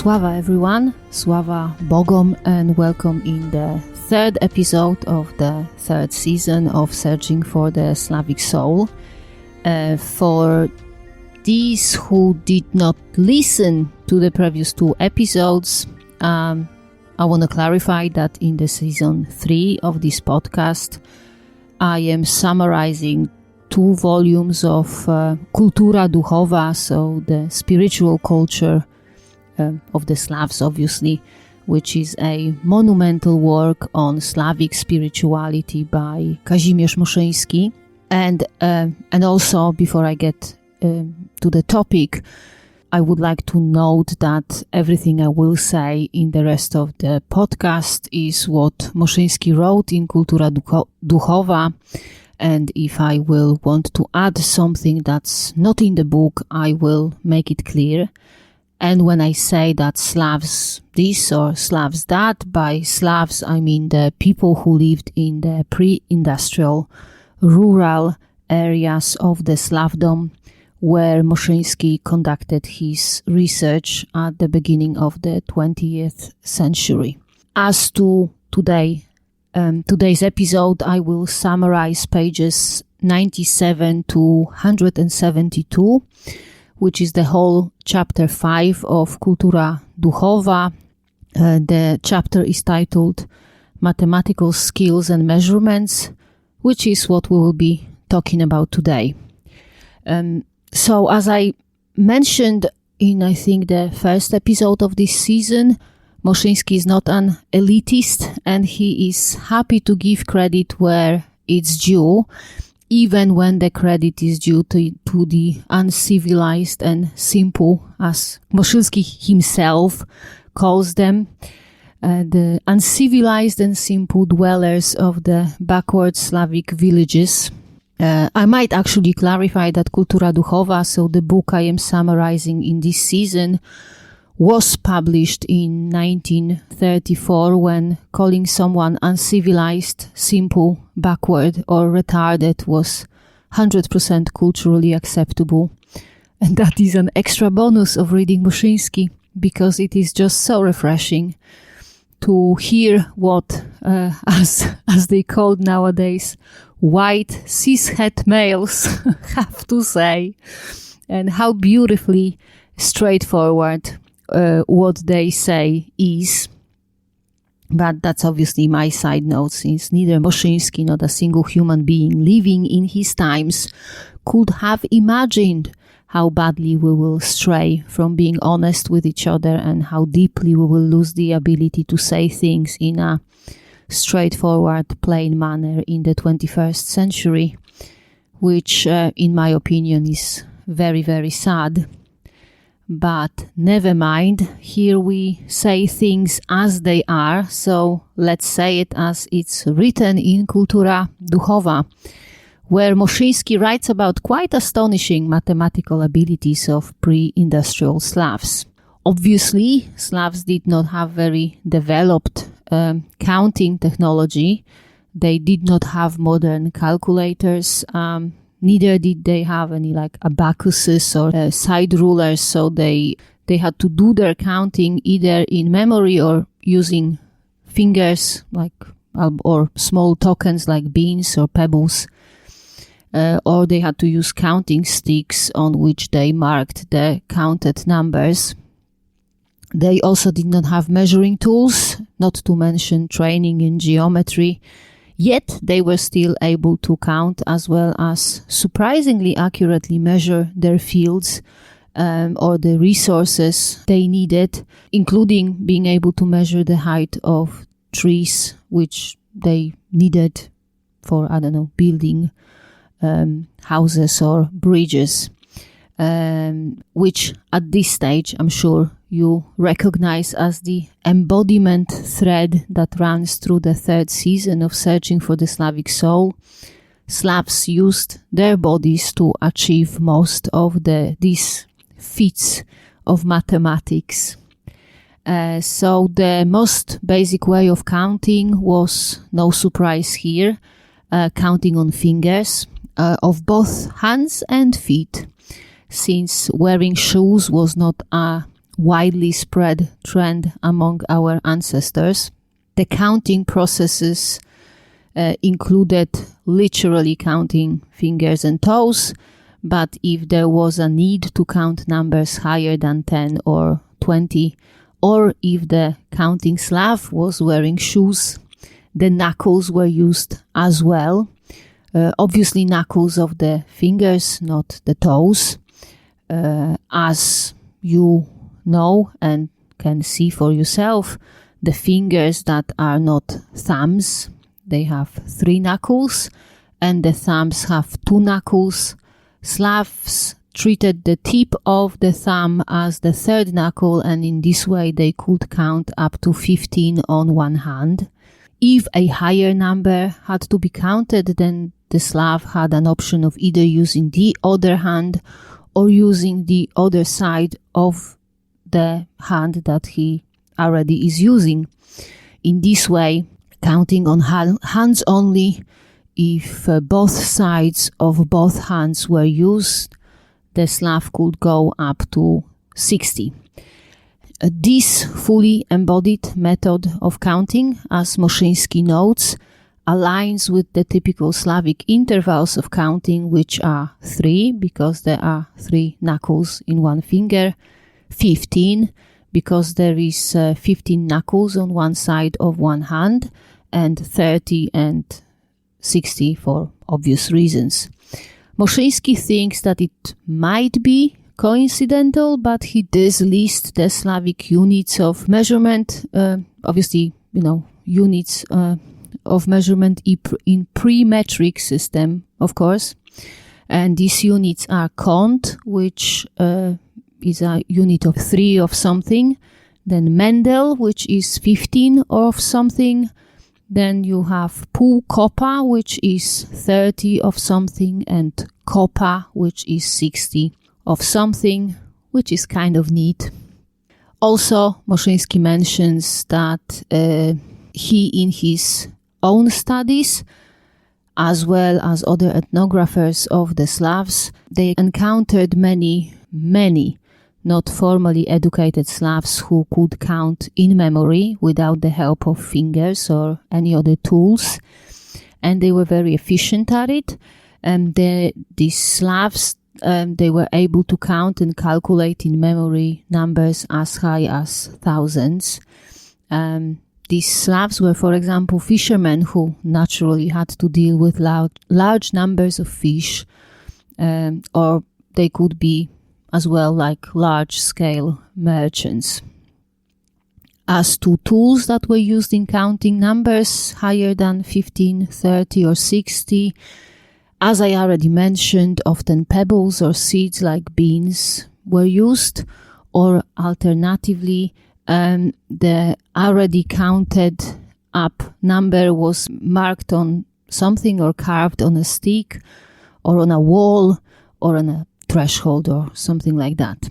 Sława everyone, Sława Bogom, and welcome in the third episode of the third season of Searching for the Slavic Soul. For these who did not listen to the previous two episodes, I want to clarify that in the season 3 of this podcast, I am summarizing 2 volumes of Kultura Duchowa, so the spiritual culture of the Slavs, obviously, which is a monumental work on Slavic spirituality by Kazimierz Moszyński. And also, before I get to the topic, I would like to note that everything I will say in the rest of the podcast is what Moszyński wrote in Kultura Duchowa, and if I will want to add something that's not in the book, I will make it clear. And when I say that Slavs this or Slavs that, by Slavs I mean the people who lived in the pre-industrial rural areas of the Slavdom, where Moszyński conducted his research at the beginning of the 20th century. As to today's episode, I will summarize pages 97 to 172, which is the whole chapter 5 of Kultura Duchowa. The chapter is titled Mathematical Skills and Measurements, which is what we will be talking about today. So as I mentioned in, I think, the first episode of this season, Moszyński is not an elitist, and he is happy to give credit where it's due, even when the credit is due to the uncivilized and simple, as Moszyński himself calls them, the uncivilized and simple dwellers of the backward Slavic villages. I might actually clarify that Kultura Duchowa, so the book I am summarizing in this season, was published in 1934, when calling someone uncivilized, simple, backward or retarded was 100% culturally acceptable. And that is an extra bonus of reading Moszyński, because it is just so refreshing to hear what, as they called nowadays, white cishet males have to say, and how beautifully straightforward what they say is. But that's obviously my side note, since neither Moszyński nor a single human being living in his times could have imagined how badly we will stray from being honest with each other, and how deeply we will lose the ability to say things in a straightforward, plain manner in the 21st century, which, in my opinion, is very, very sad. But never mind, here we say things as they are, so let's say it as it's written in Kultura Duchowa, where Moszyński writes about quite astonishing mathematical abilities of pre-industrial Slavs. Obviously, Slavs did not have very developed counting technology. They did not have modern calculators, neither did they have any like abacuses or side rulers, so they had to do their counting either in memory or using fingers, like or small tokens like beans or pebbles, or they had to use counting sticks on which they marked the counted numbers. They also did not have measuring tools, not to mention training in geometry. Yet they were still able to count, as well as surprisingly accurately measure their fields or the resources they needed, including being able to measure the height of trees, which they needed for, building houses or bridges, which at this stage, I'm sure you recognize as the embodiment thread that runs through the third season of Searching for the Slavic Soul. Slavs used their bodies to achieve most of these feats of mathematics. So the most basic way of counting was, no surprise here, counting on fingers of both hands and feet, since wearing shoes was not a widely spread trend among our ancestors. The counting processes included literally counting fingers and toes, but if there was a need to count numbers higher than 10 or 20, or if the counting Slav was wearing shoes, the knuckles were used as well. Obviously knuckles of the fingers, not the toes. As you know and can see for yourself, the fingers that are not thumbs, they have 3 knuckles, and the thumbs have 2 knuckles. Slavs treated the tip of the thumb as the 3rd knuckle, and in this way they could count up to 15 on one hand. If a higher number had to be counted, then the Slav had an option of either using the other hand or using the other side of the hand that he already is using. In this way, counting on hands only, if both sides of both hands were used, the Slav could go up to 60. This fully embodied method of counting, as Moszyński notes, aligns with the typical Slavic intervals of counting, which are 3, because there are 3 knuckles in one finger, 15, because there is 15 knuckles on one side of one hand, and 30 and 60 for obvious reasons. Moszyński thinks that it might be coincidental, but he does list the Slavic units of measurement, units of measurement in pre-metric system, of course. And these units are kont, which is a unit of 3 of something, then Mendel, which is 15 of something, then you have pół kopa, which is 30 of something, and kopa, which is 60 of something, which is kind of neat. Also, Moszyński mentions that he, in his own studies, as well as other ethnographers of the Slavs, they encountered many not formally educated Slavs who could count in memory without the help of fingers or any other tools, and they were very efficient at it. These Slavs, they were able to count and calculate in memory numbers as high as thousands. These Slavs were, for example, fishermen who naturally had to deal with large numbers of fish, or they could be as well like large-scale merchants. As to tools that were used in counting numbers higher than 15, 30 or 60, as I already mentioned, often pebbles or seeds like beans were used, or alternatively, the already counted up number was marked on something or carved on a stick or on a wall or on a threshold or something like that.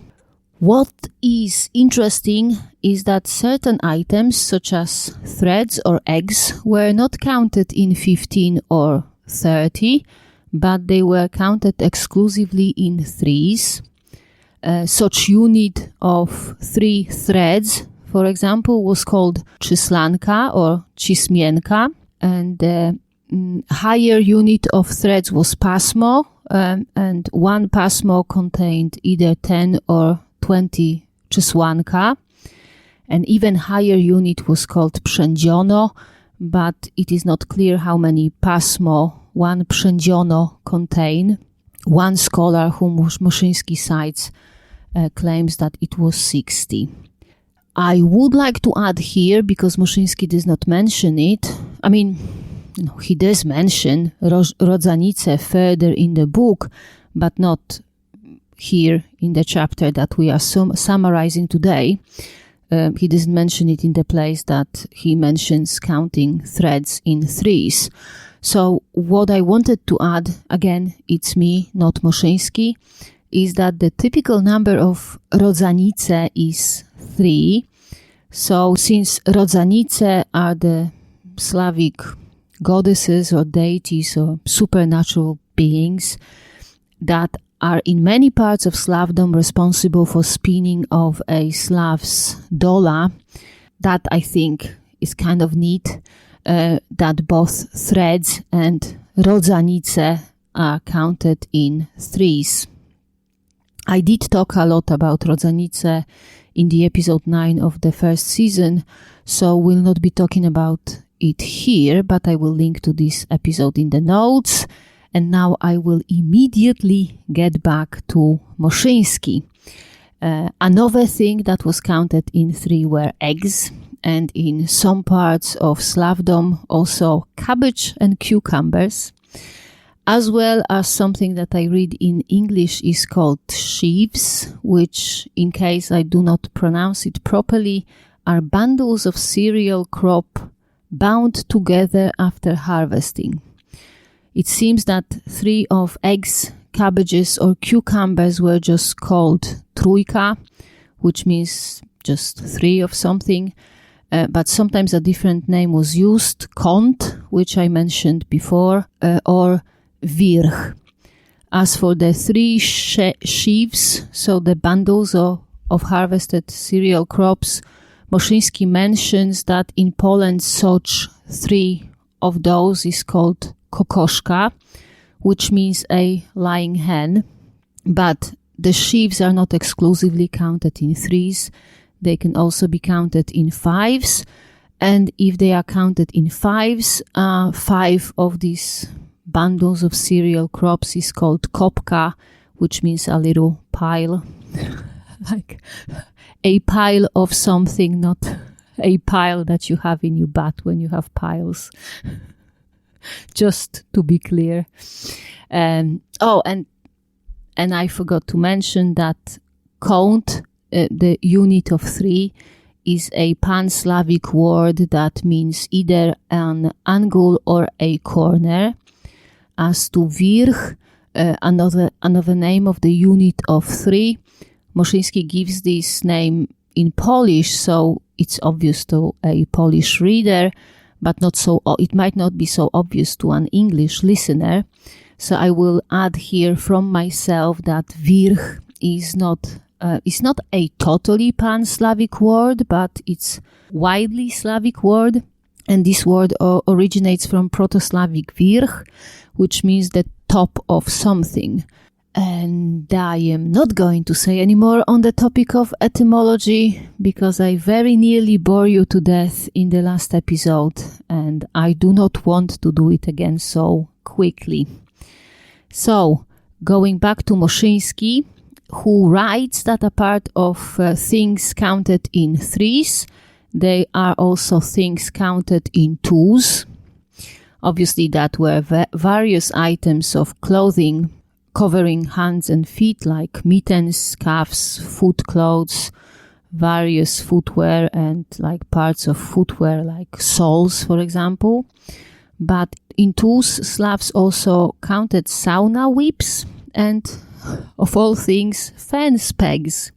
What is interesting is that certain items such as threads or eggs were not counted in 15 or 30, but they were counted exclusively in 3s. Such unit of 3 threads, for example, was called czyslanka or cismienka, and the higher unit of threads was pasmo, and one pasmo contained either 10 or 20 czysłanka. An even higher unit was called przędziono, but it is not clear how many pasmo one przędziono contain. One scholar whom Moszyński cites claims that it was 60. I would like to add here, because Moszyński does not mention it, he does mention rodzanice further in the book, but not here in the chapter that we are summarizing today. He doesn't mention it in the place that he mentions counting threads in 3s. So what I wanted to add, again, it's me, not Moszyński, is that the typical number of rodzanice is 3. So since rodzanice are the Slavic goddesses or deities or supernatural beings that are in many parts of Slavdom responsible for spinning of a Slav's dollar. That I think is kind of neat, that both threads and rodzanice are counted in threes. I did talk a lot about rodzanice in the episode 9 of the first season, so we'll not be talking about it here, but I will link to this episode in the notes. And now I will immediately get back to Moszyński. Another thing that was counted in three were eggs, and in some parts of Slavdom also cabbage and cucumbers, as well as something that I read in English is called sheaves, which, in case I do not pronounce it properly, are bundles of cereal crop bound together after harvesting. It seems that three of eggs, cabbages or cucumbers were just called trójka, which means just three of something, but sometimes a different name was used, kąt, which I mentioned before, or wierch. As for the three sheaves, so the bundles of harvested cereal crops, Moszyński mentions that in Poland such three of those is called kokoszka, which means a lying hen, but the sheaves are not exclusively counted in threes. They can also be counted in fives, and if they are counted in fives, 5 of these bundles of cereal crops is called kopka, which means a little pile, like a pile of something, not a pile that you have in your butt when you have piles. Just to be clear. And I forgot to mention that kąt, the unit of three, is a pan-Slavic word that means either an angle or a corner. As to wierch, another name of the unit of three, Moszyński gives this name in Polish, so it's obvious to a Polish reader, but it might not be so obvious to an English listener. So I will add here from myself that wierch is not a totally pan-Slavic word, but it's widely Slavic word, and this word originates from Proto-Slavic wierch, which means the top of something. And I am not going to say any more on the topic of etymology, because I very nearly bore you to death in the last episode, and I do not want to do it again so quickly. So, going back to Moszyński, who writes that a part of things counted in threes, they are also things counted in twos. Obviously, that were various items of clothing covering hands and feet, like mittens, scarves, foot clothes, various footwear, and like parts of footwear like soles, for example. But in twos, Slavs also counted sauna whips and, of all things, fence pegs.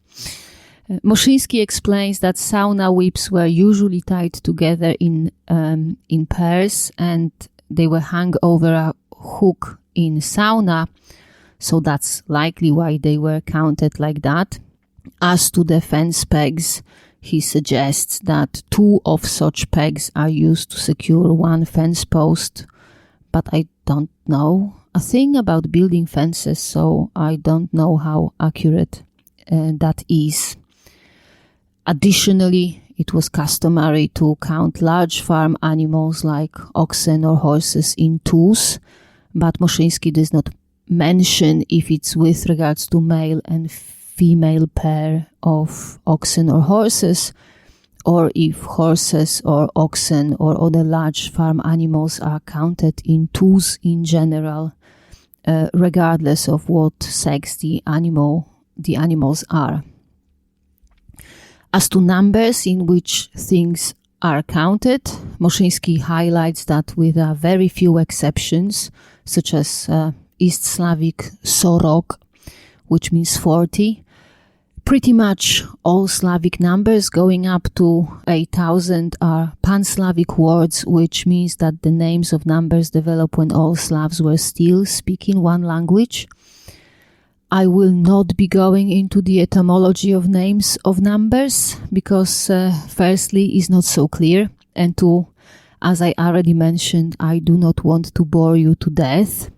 Moszyński explains that sauna whips were usually tied together in pairs, and they were hung over a hook in sauna, so that's likely why they were counted like that. As to the fence pegs, he suggests that 2 of such pegs are used to secure one fence post, but I don't know a thing about building fences, so I don't know how accurate that is. Additionally, it was customary to count large farm animals like oxen or horses in twos, but Moszyński does not mention if it's with regards to male and female pair of oxen or horses, or if horses or oxen or other large farm animals are counted in twos in general, regardless of what sex the animals are. As to numbers in which things are counted, Moszyński highlights that with very few exceptions, such as East Slavic sorok, which means 40, pretty much all Slavic numbers going up to 1,000 are pan-Slavic words, which means that the names of numbers developed when all Slavs were still speaking one language. I will not be going into the etymology of names of numbers because firstly, it's not so clear, and two, as I already mentioned, I do not want to bore you to death.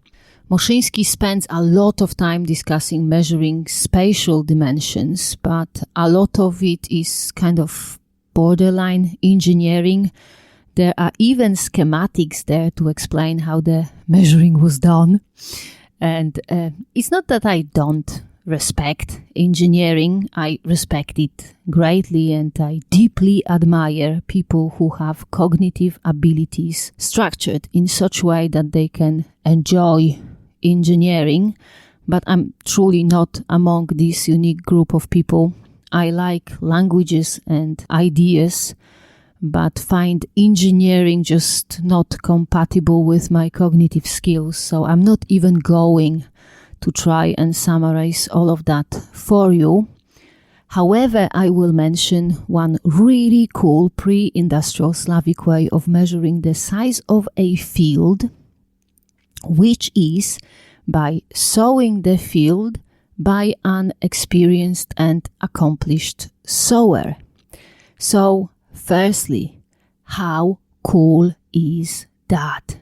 Moszyński spends a lot of time discussing measuring spatial dimensions, but a lot of it is kind of borderline engineering. There are even schematics there to explain how the measuring was done. And it's not that I don't respect engineering. I respect it greatly, and I deeply admire people who have cognitive abilities structured in such a way that they can enjoy engineering, but I'm truly not among this unique group of people. I like languages and ideas, but find engineering just not compatible with my cognitive skills, so I'm not even going to try and summarize all of that for you. However, I will mention one really cool pre-industrial Slavic way of measuring the size of a field, which is by sowing the field by an experienced and accomplished sower. So, firstly, how cool is that?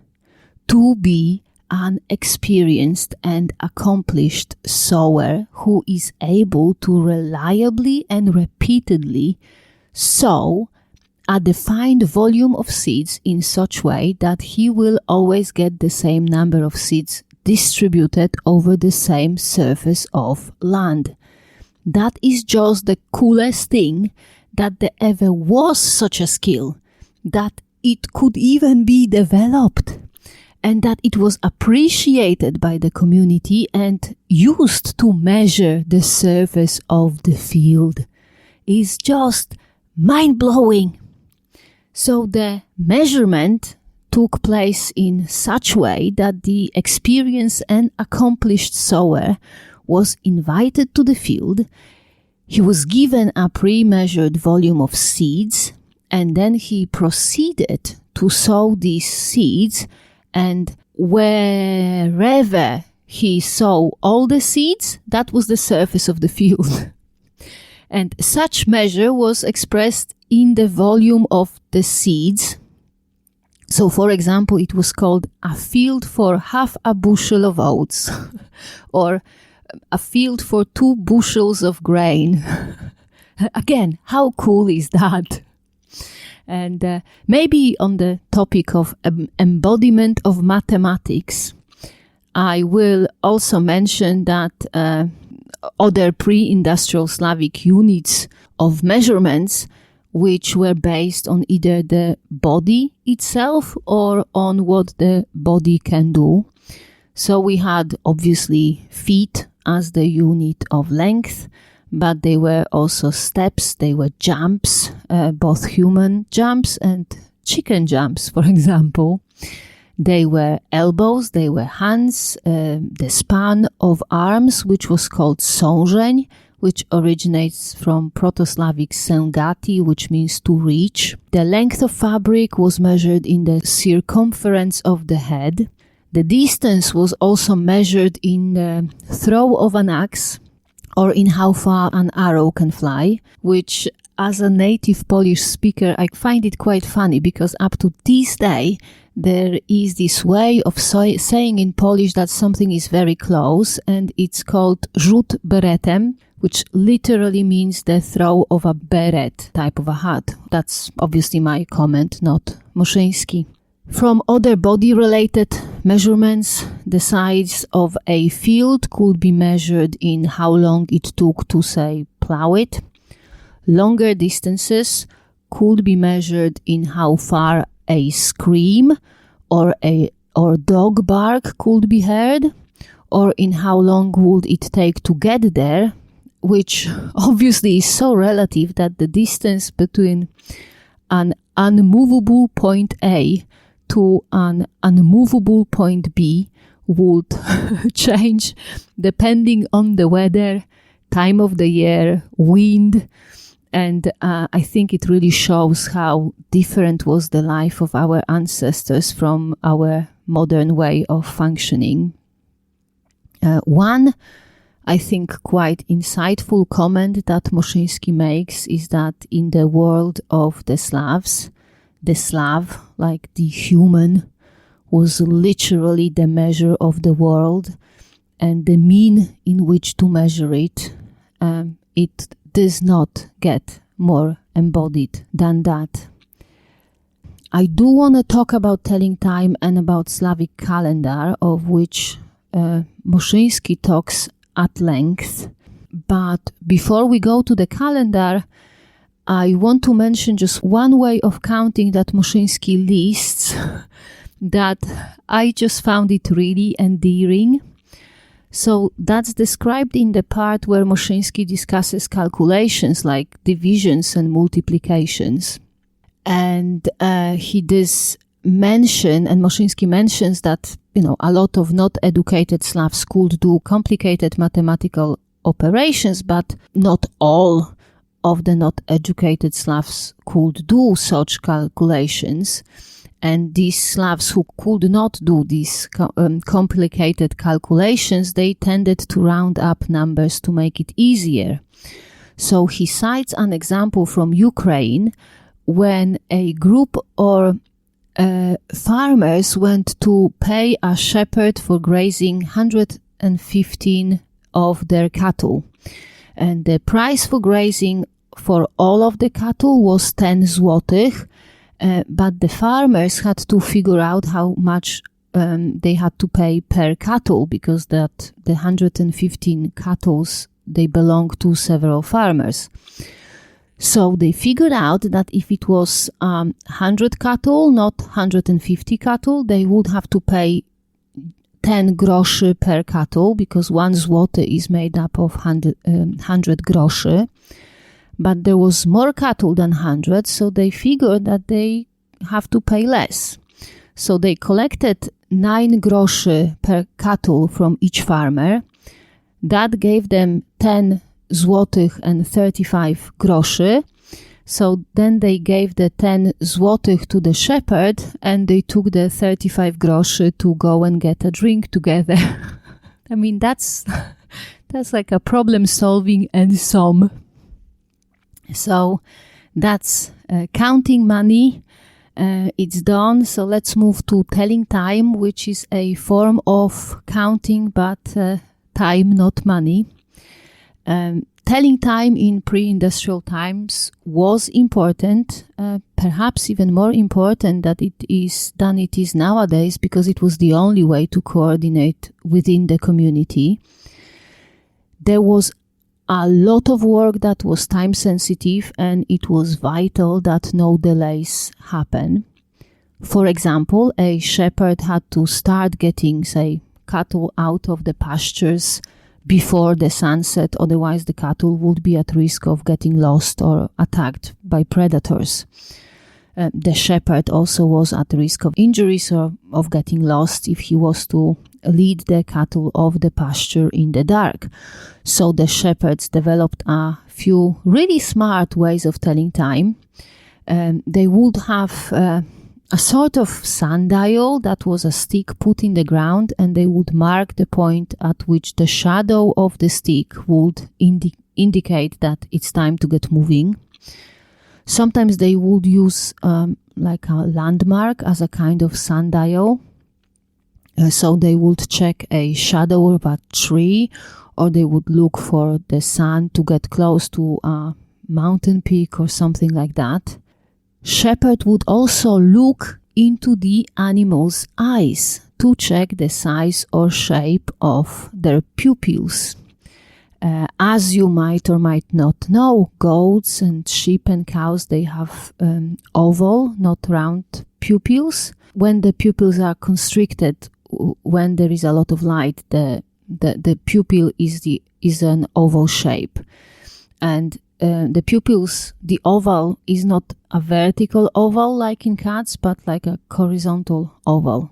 To be an experienced and accomplished sower who is able to reliably and repeatedly sow a defined volume of seeds in such way that he will always get the same number of seeds distributed over the same surface of land. That is just the coolest thing, that there ever was such a skill, that it could even be developed, and that it was appreciated by the community and used to measure the surface of the field. Is just mind-blowing. So the measurement took place in such way that the experienced and accomplished sower was invited to the field. He was given a pre-measured volume of seeds, and then he proceeded to sow these seeds, and wherever he sowed all the seeds, that was the surface of the field. And such measure was expressed in the volume of the seeds. So, for example, it was called a field for half a bushel of oats, or a field for 2 bushels of grain. Again, how cool is that? And maybe on the topic of embodiment of mathematics, I will also mention that other pre-industrial Slavic units of measurements which were based on either the body itself or on what the body can do. So we had obviously feet as the unit of length, but they were also steps, they were jumps, both human jumps and chicken jumps, for example. They were elbows, they were hands, the span of arms, which was called sążeń, which originates from Proto-Slavic sęgati, which means to reach. The length of fabric was measured in the circumference of the head. The distance was also measured in the throw of an axe, or in how far an arrow can fly, which as a native Polish speaker, I find it quite funny, because up to this day, there is this way of saying in Polish that something is very close, and it's called rzut beretem, which literally means the throw of a beret type of a hat. That's obviously my comment, not Moszyński. From other body-related measurements, the size of a field could be measured in how long it took to, say, plow it. Longer distances could be measured in how far a scream or dog bark could be heard, or in how long would it take to get there, which obviously is so relative that the distance between an unmovable point A to an unmovable point B would change depending on the weather, time of the year, wind, and I think it really shows how different was the life of our ancestors from our modern way of functioning. One I think, quite insightful comment that Moszyński makes is that in the world of the Slavs, the Slav, like the human, was literally the measure of the world, and the mean in which to measure it, it does not get more embodied than that. I do want to talk about telling time and about Slavic calendar, of which Moszyński talks at length. But before we go to the calendar, I want to mention just one way of counting that Moszyński lists that I just found it really endearing. So that's described in the part where Moszyński discusses calculations like divisions and multiplications. And he does mention, and Moszyński mentions that, a lot of not educated Slavs could do complicated mathematical operations, but not all of the not educated Slavs could do such calculations. And these Slavs who could not do these complicated calculations, they tended to round up numbers to make it easier. So he cites an example from Ukraine when a group or farmers went to pay a shepherd for grazing 115 of their cattle. And the price for grazing for all of the cattle was 10 złotych, but the farmers had to figure out how much they had to pay per cattle, because the 115 cattle, they belong to several farmers. So they figured out that if it was 100 cattle, not 150 cattle, they would have to pay 10 groszy per cattle, because 1 złoty is made up of 100 groszy. But there was more cattle than 100, so they figured that they have to pay less. So they collected 9 groszy per cattle from each farmer. That gave them 10 złotych and 35 groszy. So then they gave the 10 złotych to the shepherd, and they took the 35 groszy to go and get a drink together. I mean, that's like a problem solving and some. So that's counting money. It's done. So let's move to telling time, which is a form of counting, but time, not money. Telling time in pre-industrial times was important, perhaps even more important than it is nowadays, because it was the only way to coordinate within the community. There was a lot of work that was time sensitive, and it was vital that no delays happen. For example, a shepherd had to start getting, say, cattle out of the pastures before the sunset, otherwise the cattle would be at risk of getting lost or attacked by predators. The shepherd also was at risk of injuries or of getting lost if he was to lead the cattle off the pasture in the dark. So the shepherds developed a few really smart ways of telling time. They would have a sort of sundial that was a stick put in the ground, and they would mark the point at which the shadow of the stick would indicate that it's time to get moving. Sometimes they would use like a landmark as a kind of sundial. So they would check a shadow of a tree, or they would look for the sun to get close to a mountain peak or something like that. Shepherd would also look into the animal's eyes to check the size or shape of their pupils. As you might or might not know, goats and sheep and cows, they have oval, not round pupils. When the pupils are constricted, when there is a lot of light, the pupil is an oval shape. And the pupils, the oval is not a vertical oval like in cats, but like a horizontal oval.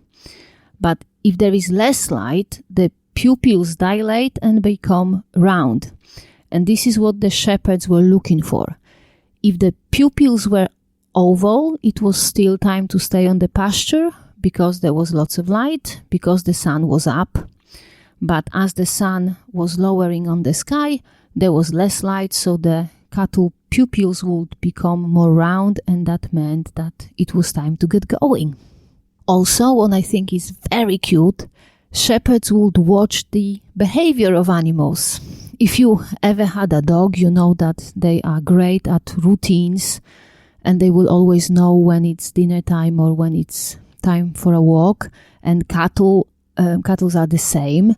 But if there is less light, the pupils dilate and become round. And this is what the shepherds were looking for. If the pupils were oval, it was still time to stay on the pasture because there was lots of light, because the sun was up. But as the sun was lowering on the sky, there was less light, so the cattle pupils would become more round, and that meant that it was time to get going. Also, what I think is very cute, shepherds would watch the behavior of animals. If you ever had a dog, you know that they are great at routines, and they will always know when it's dinner time or when it's time for a walk. And cattle are the same.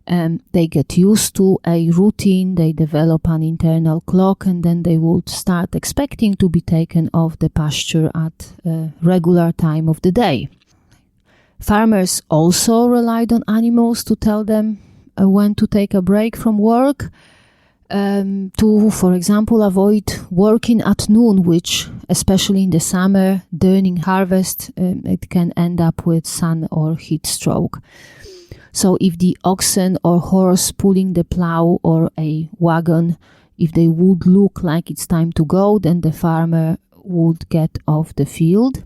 They get used to a routine, they develop an internal clock, and then they would start expecting to be taken off the pasture at a regular time of the day. Farmers also relied on animals to tell them when to take a break from work, to, for example, avoid working at noon, which, especially in the summer, during harvest, it can end up with sun or heat stroke. So if the oxen or horse pulling the plow or a wagon, if they would look like it's time to go, then the farmer would get off the field.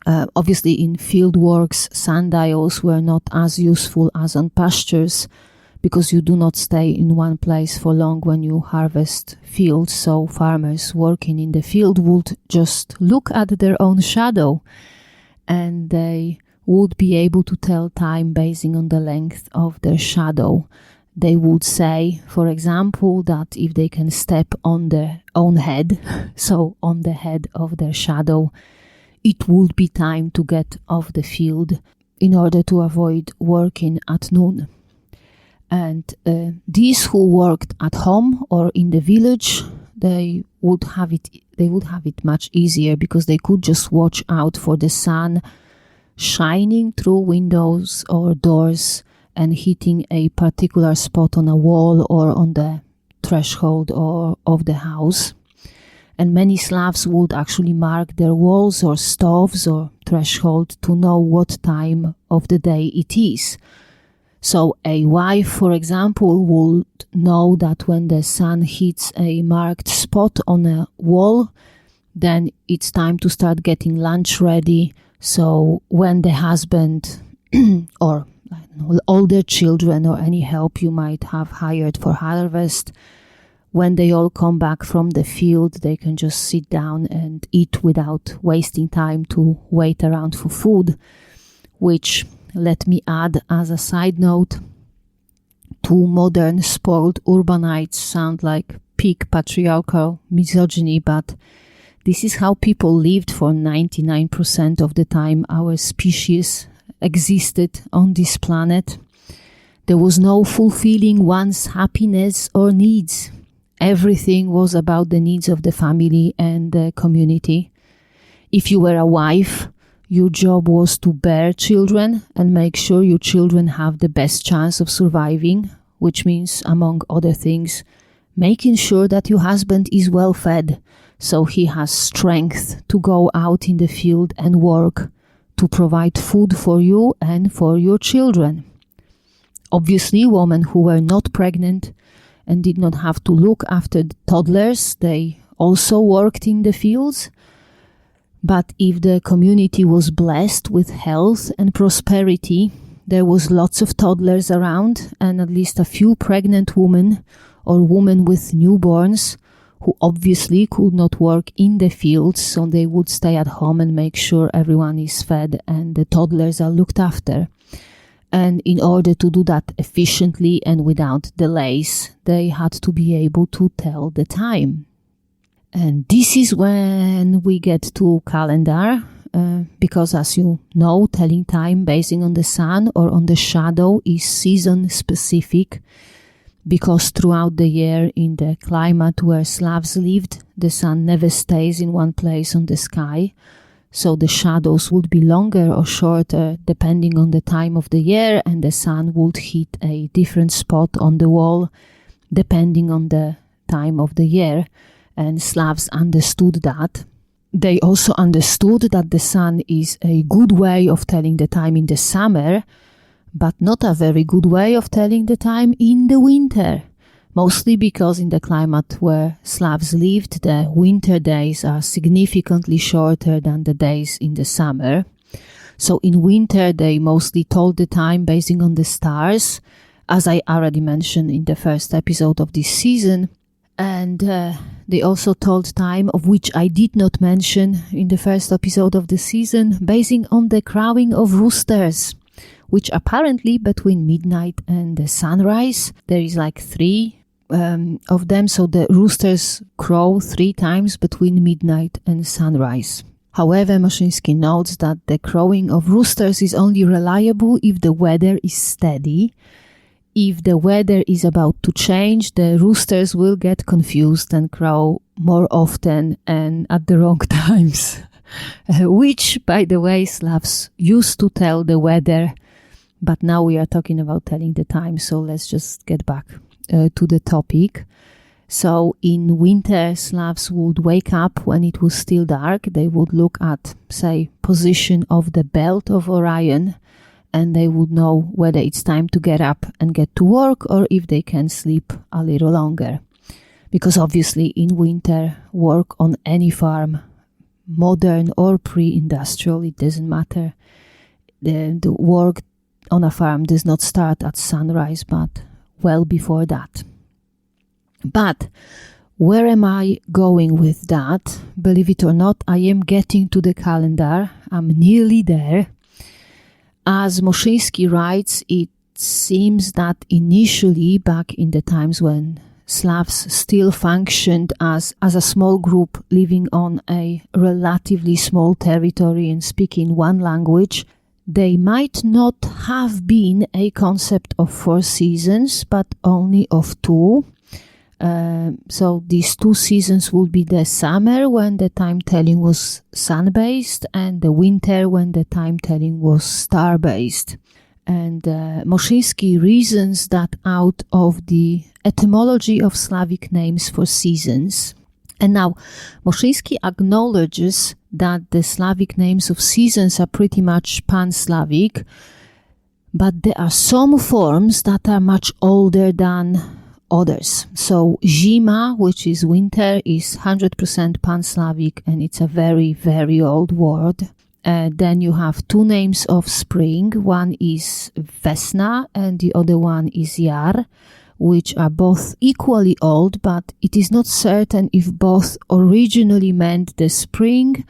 Obviously, in field works, sundials were not as useful as on pastures, because you do not stay in one place for long when you harvest fields. So farmers working in the field would just look at their own shadow, and they would be able to tell time basing on the length of their shadow. They would say, for example, that if they can step on their own head, so on the head of their shadow, it would be time to get off the field in order to avoid working at noon. And these who worked at home or in the village, they would have it much easier, because they could just watch out for the sun shining through windows or doors and hitting a particular spot on a wall or on the threshold or of the house. And many Slavs would actually mark their walls or stoves or threshold to know what time of the day it is. So a wife, for example, would know that when the sun hits a marked spot on a wall, then it's time to start getting lunch ready. So when the husband or older children or any help you might have hired for harvest, when they all come back from the field, they can just sit down and eat without wasting time to wait around for food, which, let me add as a side note, to modern spoiled urbanites sound like peak patriarchal misogyny, but this is how people lived for 99% of the time our species existed on this planet. There was no fulfilling one's happiness or needs. Everything was about the needs of the family and the community. If you were a wife, your job was to bear children and make sure your children have the best chance of surviving, which means, among other things, making sure that your husband is well fed, so he has strength to go out in the field and work to provide food for you and for your children. Obviously, women who were not pregnant and did not have to look after the toddlers, they also worked in the fields. But if the community was blessed with health and prosperity, there was lots of toddlers around and at least a few pregnant women or women with newborns who obviously could not work in the fields, so they would stay at home and make sure everyone is fed and the toddlers are looked after. And in order to do that efficiently and without delays, they had to be able to tell the time. And this is when we get to calendar, because as you know, telling time basing on the sun or on the shadow is season specific, because throughout the year in the climate where Slavs lived, the sun never stays in one place on the sky. So the shadows would be longer or shorter depending on the time of the year, and the sun would hit a different spot on the wall depending on the time of the year. And Slavs understood that. They also understood that the sun is a good way of telling the time in the summer, but not a very good way of telling the time in the winter. Mostly because in the climate where Slavs lived, the winter days are significantly shorter than the days in the summer. So in winter, they mostly told the time basing on the stars, as I already mentioned in the first episode of this season. And they also told time, of which I did not mention in the first episode of the season, basing on the crowing of roosters, which apparently between midnight and the sunrise, there is like 3 of them. So the roosters crow 3 times between midnight and sunrise. However, Moszyński notes that the crowing of roosters is only reliable if the weather is steady. If the weather is about to change, the roosters will get confused and crow more often and at the wrong times. Which, by the way, Slavs used to tell the weather, but now we are talking about telling the time, so let's just get back to the topic. So in winter, Slavs would wake up when it was still dark. They would look at, say, position of the belt of Orion, and they would know whether it's time to get up and get to work or if they can sleep a little longer. Because obviously in winter, work on any farm, modern or pre-industrial, it doesn't matter. The work on a farm does not start at sunrise, but well before that. But where am I going with that? Believe it or not, I am getting to the calendar. I'm nearly there. As Moszyński writes, it seems that initially, back in the times when Slavs still functioned as a small group living on a relatively small territory and speaking one language, they might not have been a concept of 4 seasons, but only of 2. So these 2 seasons would be the summer, when the time-telling was sun-based, and the winter, when the time-telling was star-based. And Moszyński reasons that out of the etymology of Slavic names for seasons. And now, Moszyński acknowledges that the Slavic names of seasons are pretty much pan-Slavic, but there are some forms that are much older than others. So zima, which is winter, is 100% pan-Slavic, and it's a very, very old word. Then you have 2 names of spring. One is vesna and the other one is jar, which are both equally old, but it is not certain if both originally meant the spring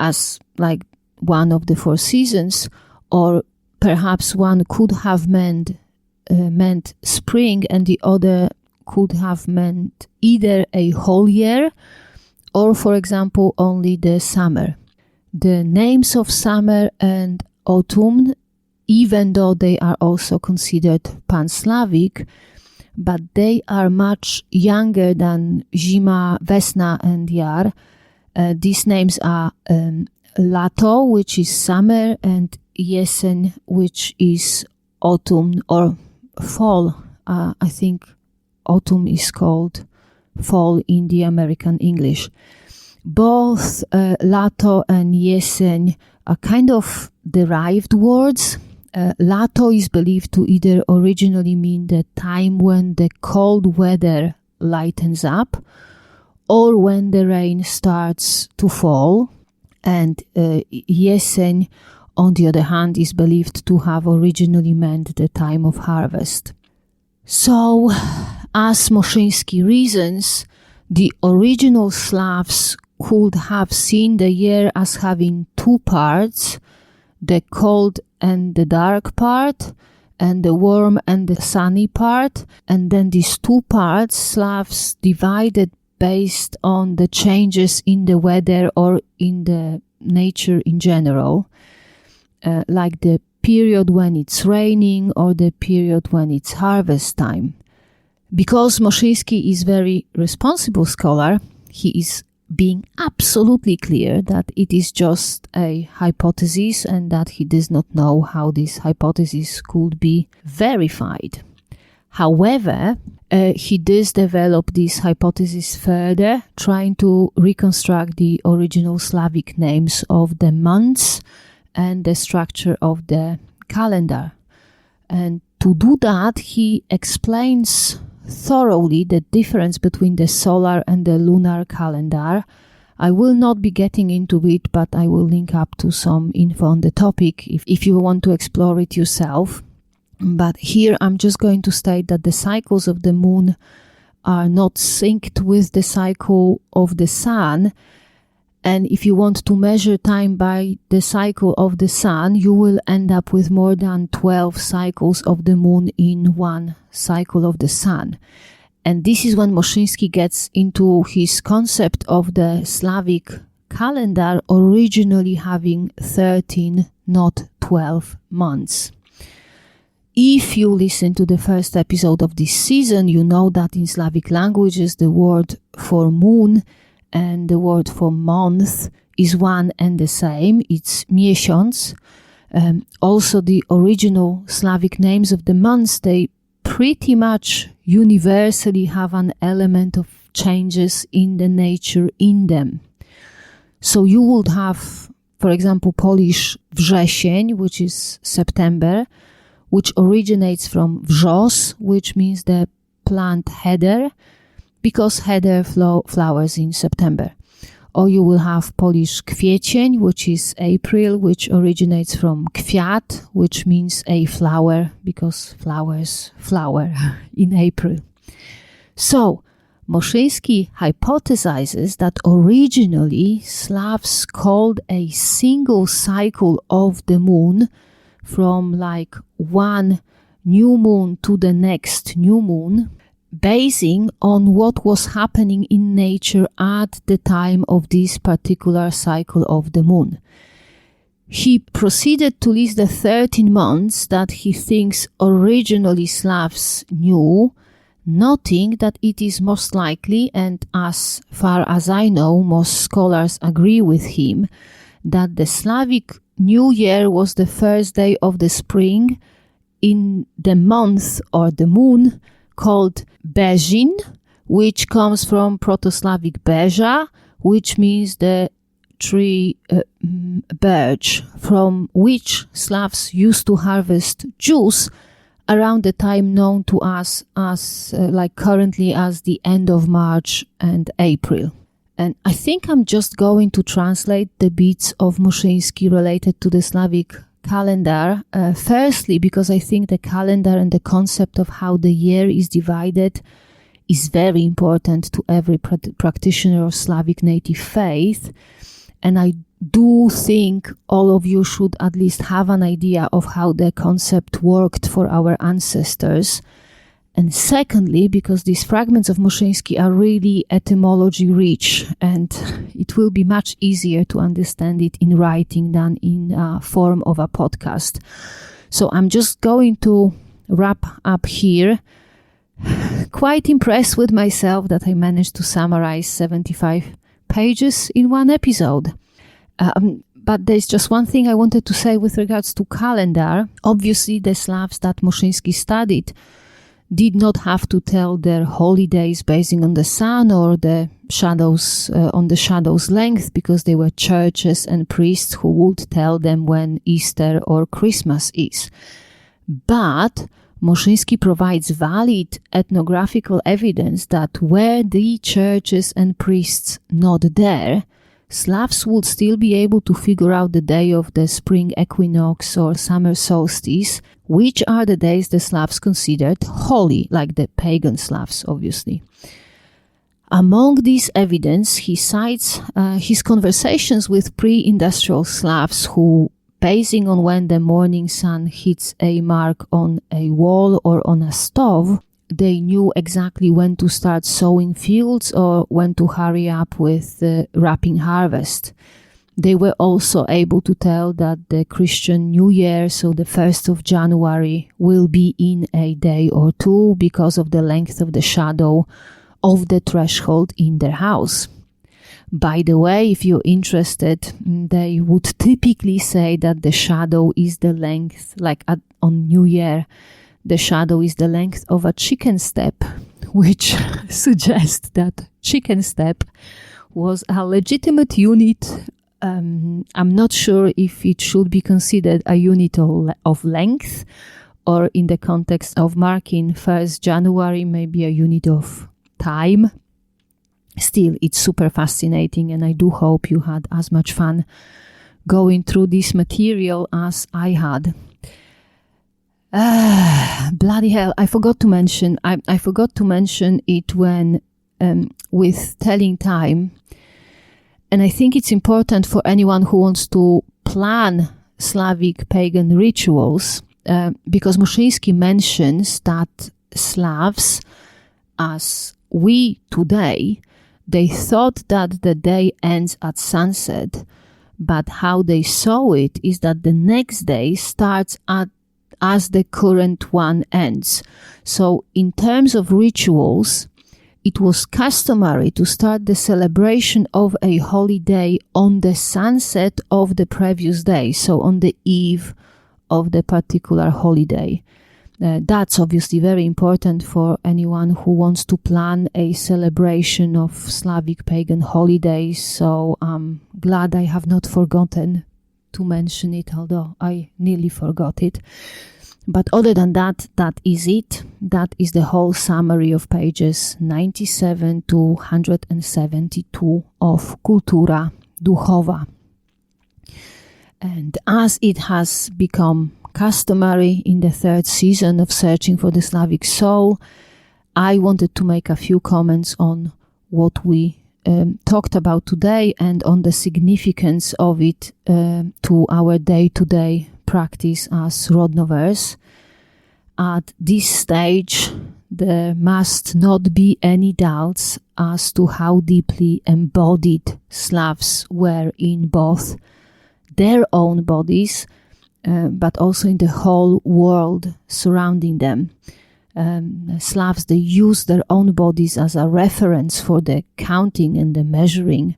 as like one of the 4 seasons, or perhaps one could have meant spring and the other could have meant either a whole year or, for example, only the summer. The names of summer and autumn, even though they are also considered pan-Slavic, but they are much younger than zima, vesna and jar. These names are lato, which is summer, and jesen, which is autumn or fall. I think autumn is called fall in the American English. Both lato and jesen are kind of derived words. Lato is believed to either originally mean the time when the cold weather lightens up, or when the rain starts to fall, and jesen, on the other hand, is believed to have originally meant the time of harvest. So, as Moszyński reasons, the original Slavs could have seen the year as having 2 parts, the cold and the dark part, and the warm and the sunny part, and then these 2 parts Slavs divided based on the changes in the weather or in the nature in general, like the period when it's raining or the period when it's harvest time. Because Moszyński is a very responsible scholar, he is being absolutely clear that it is just a hypothesis and that he does not know how this hypothesis could be verified. However, he does develop this hypothesis further, trying to reconstruct the original Slavic names of the months and the structure of the calendar. And to do that, he explains thoroughly the difference between the solar and the lunar calendar, I will not be getting into it, but I will link up to some info on the topic if you want to explore it yourself. But here I'm just going to state that the cycles of the moon are not synced with the cycle of the sun. And if you want to measure time by the cycle of the sun, you will end up with more than 12 cycles of the moon in one cycle of the sun. And this is when Moszyński gets into his concept of the Slavic calendar originally having 13, not 12 months. If you listen to the first episode of this season, you know that in Slavic languages the word for moon and the word for month is one and the same. It's miesiąc. Also, the original Slavic names of the months, they pretty much universally have an element of changes in the nature in them. So you would have, for example, Polish wrzesień, which is September, which originates from wrzos, which means the plant heather, because heather flowers in September. Or you will have Polish kwiecień, which is April, which originates from kwiat, which means a flower, because flowers flower in April. So, Moszyński hypothesizes that originally Slavs called a single cycle of the moon from like one new moon to the next new moon, basing on what was happening in nature at the time of this particular cycle of the moon. He proceeded to list the 13 months that he thinks originally Slavs knew, noting that it is most likely, and as far as I know, most scholars agree with him, that the Slavic New Year was the first day of the spring in the month or the moon called Berzin, which comes from Proto-Slavic Berza, which means the tree birch, from which Slavs used to harvest juice around the time known to us as currently as the end of March and April. And I think I'm just going to translate the bits of Moszyński related to the Slavic calendar. Firstly, because I think the calendar and the concept of how the year is divided is very important to every practitioner of Slavic native faith. And I do think all of you should at least have an idea of how the concept worked for our ancestors. And secondly, because these fragments of Moszyński are really etymology rich, and it will be much easier to understand it in writing than in form of a podcast. So I'm just going to wrap up here. Quite impressed with myself that I managed to summarize 75 pages in one episode. But there's just one thing I wanted to say with regards to calendar. Obviously, the Slavs that Moszyński studied did not have to tell their holidays basing on the sun or the shadows on the shadow's length, because they were churches and priests who would tell them when Easter or Christmas is. But Moszyński provides valid ethnographical evidence that were the churches and priests not there, Slavs would still be able to figure out the day of the spring equinox or summer solstice, which are the days the Slavs considered holy, like the pagan Slavs, obviously. Among this evidence, he cites his conversations with pre-industrial Slavs who, basing on when the morning sun hits a mark on a wall or on a stove, they knew exactly when to start sowing fields or when to hurry up with wrapping harvest. They were also able to tell that the Christian New Year, so the 1st of January, will be in a day or two because of the length of the shadow of the threshold in their house. By the way, if you're interested, they would typically say that the shadow is the length, on New Year, the shadow is the length of a chicken step, which suggests that chicken step was a legitimate unit. I'm not sure if it should be considered a unit of length, or in the context of marking 1st January, maybe a unit of time. Still, it's super fascinating, and I do hope you had as much fun going through this material as I had. Bloody hell! I forgot to mention. I forgot to mention it when with telling time, and I think it's important for anyone who wants to plan Slavic pagan rituals, because Moszyński mentions that Slavs, as we today, they thought that the day ends at sunset, but how they saw it is that the next day starts as the current one ends. So in terms of rituals, it was customary to start the celebration of a holiday on the sunset of the previous day, so on the eve of the particular holiday. That's obviously very important for anyone who wants to plan a celebration of Slavic pagan holidays, so I'm glad I have not forgotten to mention it, although I nearly forgot it. But other than that, that is it. That is the whole summary of pages 97 to 172 of Kultura Duchowa. And as it has become customary in the third season of Searching for the Slavic Soul, I wanted to make a few comments on what we talked about today and on the significance of it to our day-to-day practice as Rodnovers. At this stage, there must not be any doubts as to how deeply embodied Slavs were in both their own bodies, but also in the whole world surrounding them. Slavs, they use their own bodies as a reference for the counting and the measuring,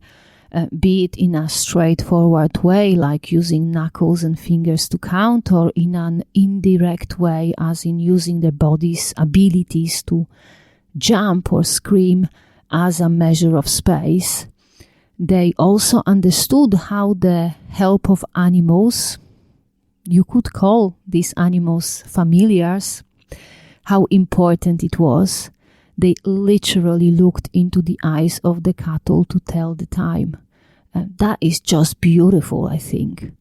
be it in a straightforward way, like using knuckles and fingers to count, or in an indirect way, as in using their body's abilities to jump or scream as a measure of space. They also understood how the help of animals, you could call these animals familiars, how important it was. They literally looked into the eyes of the cattle to tell the time. That is just beautiful, I think.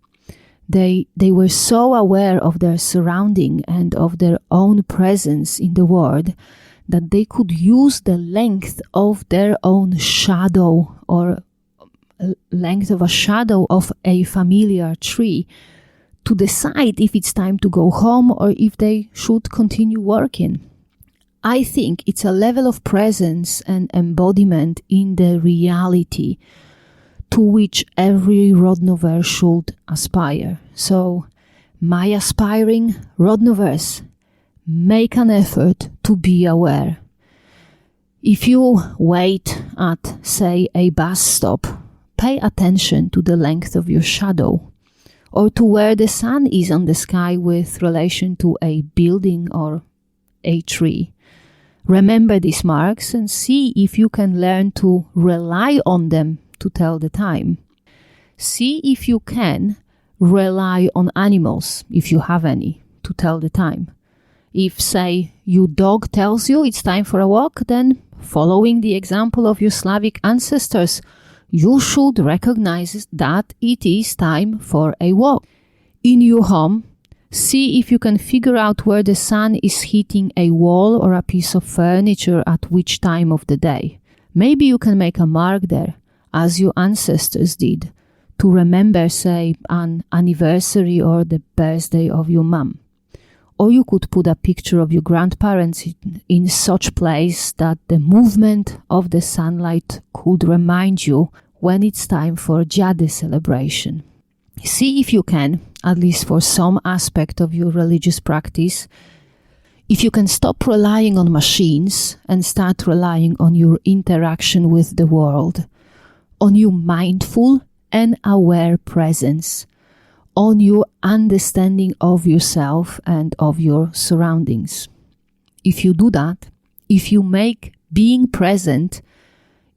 They were so aware of their surrounding and of their own presence in the world that they could use the length of their own shadow, or length of a shadow of a familiar tree, to decide if it's time to go home or if they should continue working. I think it's a level of presence and embodiment in the reality to which every Rodnover should aspire. So, my aspiring Rodnovers, make an effort to be aware. If you wait at, say, a bus stop, pay attention to the length of your shadow, or to where the sun is on the sky with relation to a building or a tree. Remember these marks and see if you can learn to rely on them to tell the time. See if you can rely on animals, if you have any, to tell the time. If, say, your dog tells you it's time for a walk, then, following the example of your Slavic ancestors, you should recognize that it is time for a walk. In your home, see if you can figure out where the sun is hitting a wall or a piece of furniture at which time of the day. Maybe you can make a mark there, as your ancestors did, to remember, say, an anniversary or the birthday of your mum. Or you could put a picture of your grandparents in such place that the movement of the sunlight could remind you when it's time for Dziady celebration. See if you can, at least for some aspect of your religious practice, if you can stop relying on machines and start relying on your interaction with the world, on your mindful and aware presence, on your understanding of yourself and of your surroundings. If you do that, if you make being present,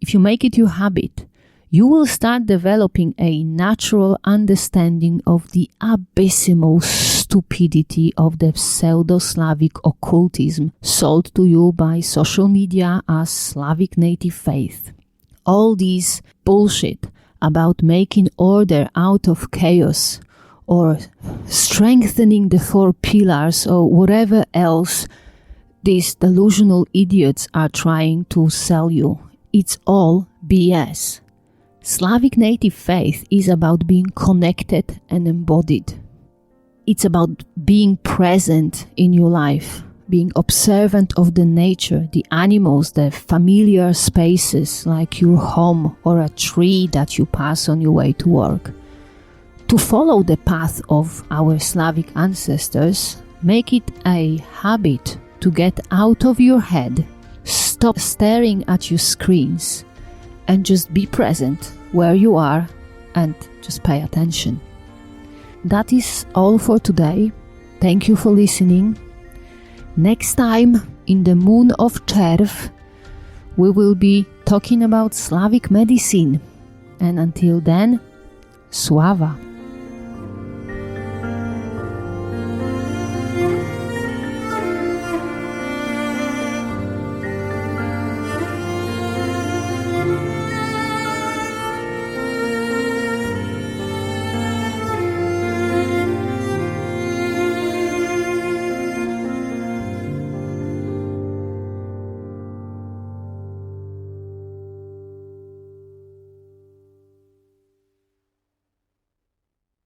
if you make it your habit, you will start developing a natural understanding of the abysmal stupidity of the pseudo-Slavic occultism sold to you by social media as Slavic native faith. all this bullshit about making order out of chaos or strengthening the 4 pillars or whatever else these delusional idiots are trying to sell you. It's all BS. Slavic native faith is about being connected and embodied. It's about being present in your life, being observant of the nature, the animals, the familiar spaces like your home or a tree that you pass on your way to work. To follow the path of our Slavic ancestors, make it a habit to get out of your head, stop staring at your screens, and just be present where you are and just pay attention. That is all for today. Thank you for listening. Next time, in the moon of Czerv, we will be talking about Slavic medicine. And until then, Sława!